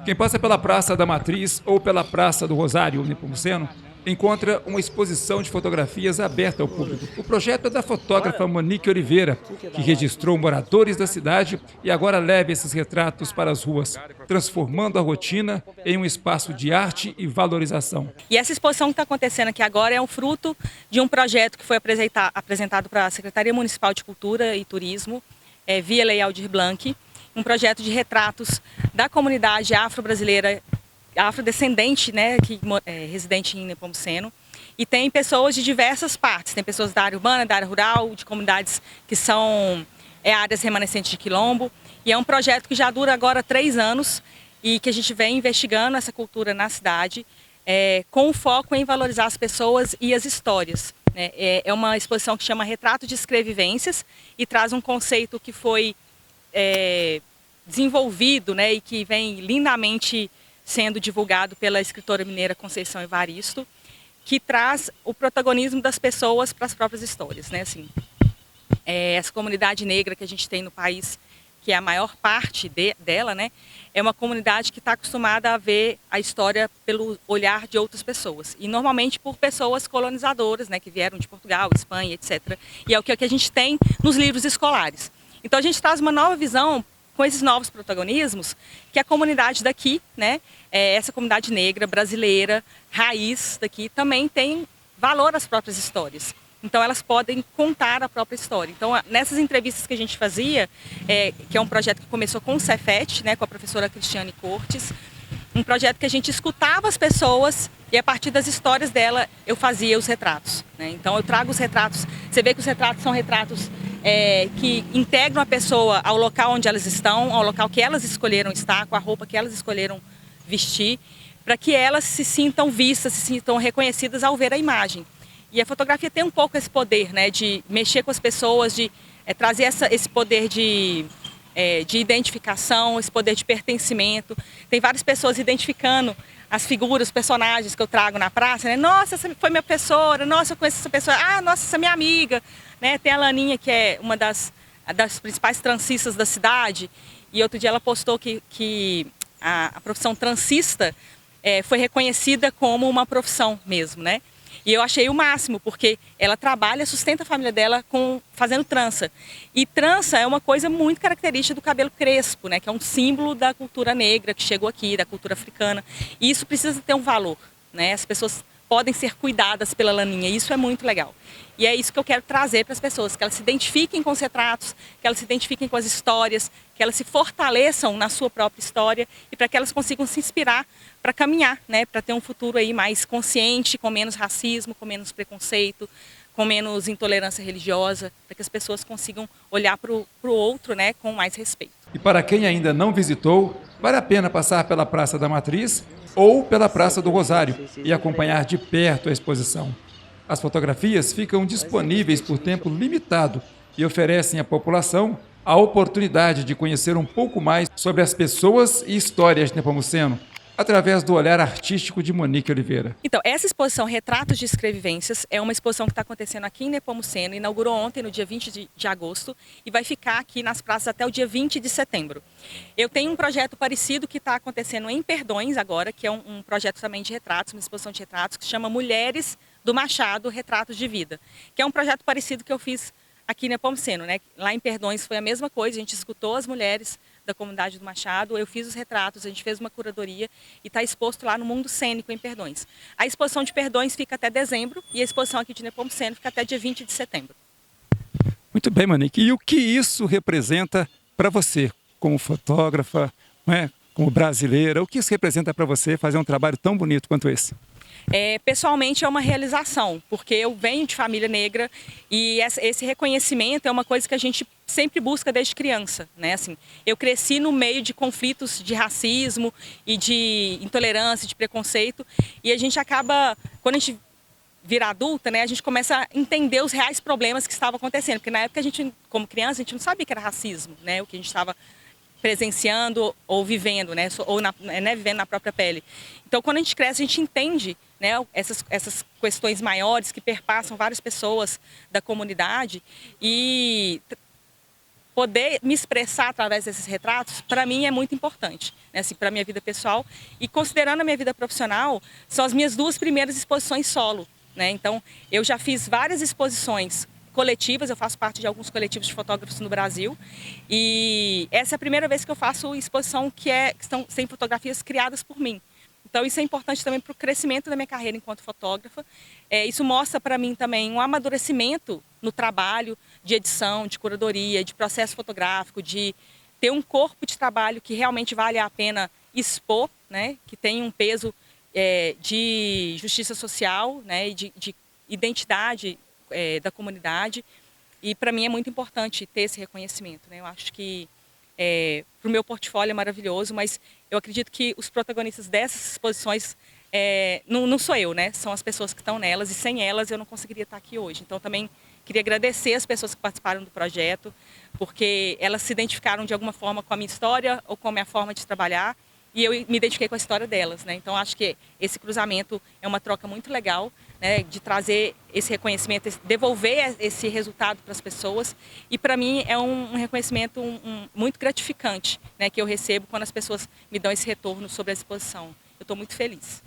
Quem passa pela Praça da Matriz ou pela Praça do Rosário, Nepomuceno, encontra uma exposição de fotografias aberta ao público. O projeto é da fotógrafa Monique Oliveira, que registrou moradores da cidade e agora leva esses retratos para as ruas, transformando a rotina em um espaço de arte e valorização. E essa exposição que está acontecendo aqui agora é um fruto de um projeto que foi apresentado para a Secretaria Municipal de Cultura e Turismo, via Lei Aldir Blanc, um projeto de retratos da comunidade afro-brasileira, afrodescendente, né, residente em Nepomuceno. E tem pessoas de diversas partes, tem pessoas da área urbana, da área rural, de comunidades que são áreas remanescentes de quilombo. E é um projeto que já dura agora 3 anos e que a gente vem investigando essa cultura na cidade, com o foco em valorizar as pessoas e as histórias. É uma exposição que chama Retrato de Escrevivências e traz um conceito que foi desenvolvido, né, e que vem lindamente sendo divulgado pela escritora mineira Conceição Evaristo, que traz o protagonismo das pessoas para as próprias histórias, né? Assim, essa comunidade negra que a gente tem no país, que é a maior parte dela, né, é uma comunidade que está acostumada a ver a história pelo olhar de outras pessoas, e normalmente por pessoas colonizadoras, né, que vieram de Portugal, Espanha, etc. E é o que a gente tem nos livros escolares. Então a gente traz uma nova visão com esses novos protagonismos, que a comunidade daqui, né, essa comunidade negra, brasileira, raiz daqui, também tem valor às próprias histórias. Então elas podem contar a própria história. Então nessas entrevistas que a gente fazia, que é um projeto que começou com o Cefet, né, com a professora Cristiane Cortes, um projeto que a gente escutava as pessoas e a partir das histórias dela eu fazia os retratos, né? Então eu trago os retratos, você vê que os retratos são retratos que integram a pessoa ao local onde elas estão, ao local que elas escolheram estar, com a roupa que elas escolheram vestir, para que elas se sintam vistas, se sintam reconhecidas ao ver a imagem. E a fotografia tem um pouco esse poder, né, de mexer com as pessoas, de trazer esse poder de identificação, esse poder de pertencimento. Tem várias pessoas identificando as figuras, os personagens que eu trago na praça, né? Nossa, essa foi minha professora, nossa, eu conheço essa pessoa, ah, nossa, essa é minha amiga, né? Tem a Laninha, que é uma das principais transistas da cidade, e outro dia ela postou que a profissão transista foi reconhecida como uma profissão mesmo, né? E eu achei o máximo, porque ela trabalha, sustenta a família dela fazendo trança. E trança é uma coisa muito característica do cabelo crespo, né? Que é um símbolo da cultura negra que chegou aqui, da cultura africana. E isso precisa ter um valor, né? As pessoas podem ser cuidadas pela Laninha, e isso é muito legal. E é isso que eu quero trazer para as pessoas, que elas se identifiquem com os retratos, que elas se identifiquem com as histórias, que elas se fortaleçam na sua própria história e para que elas consigam se inspirar para caminhar, né, para ter um futuro aí mais consciente, com menos racismo, com menos preconceito, com menos intolerância religiosa, para que as pessoas consigam olhar para o outro, né, com mais respeito. E para quem ainda não visitou, vale a pena passar pela Praça da Matriz ou pela Praça do Rosário e acompanhar de perto a exposição. As fotografias ficam disponíveis por tempo limitado e oferecem à população a oportunidade de conhecer um pouco mais sobre as pessoas e histórias de Nepomuceno, através do olhar artístico de Monique Oliveira. Então, essa exposição Retratos de Escrevivências é uma exposição que está acontecendo aqui em Nepomuceno, inaugurou ontem, no dia 20 de agosto, e vai ficar aqui nas praças até o dia 20 de setembro. Eu tenho um projeto parecido que está acontecendo em Perdões agora, que é um projeto também de retratos, uma exposição de retratos, que se chama Mulheres do Machado, Retratos de Vida, que é um projeto parecido que eu fiz aqui em Nepomuceno, né? Lá em Perdões foi a mesma coisa, a gente escutou as mulheres da comunidade do Machado, eu fiz os retratos, a gente fez uma curadoria e está exposto lá no Mundo Cênico em Perdões. A exposição de Perdões fica até dezembro e a exposição aqui de Nepomuceno fica até dia 20 de setembro. Muito bem, Monique. E o que isso representa para você, como fotógrafa, né, como brasileira? O que isso representa para você fazer um trabalho tão bonito quanto esse? Pessoalmente é uma realização, porque eu venho de família negra e esse reconhecimento é uma coisa que a gente sempre busca desde criança, né? Assim, eu cresci no meio de conflitos de racismo e de intolerância, de preconceito, e a gente acaba, quando a gente vira adulta, né, a gente começa a entender os reais problemas que estavam acontecendo, porque na época a gente, como criança, a gente não sabia que era racismo, né? O que a gente estava presenciando ou vivendo, né, ou vivendo na própria pele. Então, quando a gente cresce, a gente entende, né, essas questões maiores que perpassam várias pessoas da comunidade e poder me expressar através desses retratos, para mim é muito importante, né? Assim, para a minha vida pessoal. E considerando a minha vida profissional, são as minhas 2 primeiras exposições solo, né? Então, eu já fiz várias exposições coletivas, eu faço parte de alguns coletivos de fotógrafos no Brasil. E essa é a primeira vez que eu faço exposição que sem fotografias criadas por mim. Então, isso é importante também para o crescimento da minha carreira enquanto fotógrafa. Isso mostra para mim também um amadurecimento no trabalho de edição, de curadoria, de processo fotográfico, de ter um corpo de trabalho que realmente vale a pena expor, né? Que tem um peso de justiça social, né? E de identidade da comunidade. E para mim é muito importante ter esse reconhecimento, né? Eu acho que para o meu portfólio é maravilhoso, mas eu acredito que os protagonistas dessas exposições não sou eu, né? São as pessoas que estão nelas, e sem elas eu não conseguiria estar aqui hoje. Então também queria agradecer as pessoas que participaram do projeto, porque elas se identificaram de alguma forma com a minha história ou com a minha forma de trabalhar, e eu me identifiquei com a história delas, né? Então acho que esse cruzamento é uma troca muito legal, né? De trazer esse reconhecimento, devolver esse resultado para as pessoas, e para mim é um reconhecimento muito gratificante, né? Que eu recebo quando as pessoas me dão esse retorno sobre a exposição. Eu estou muito feliz.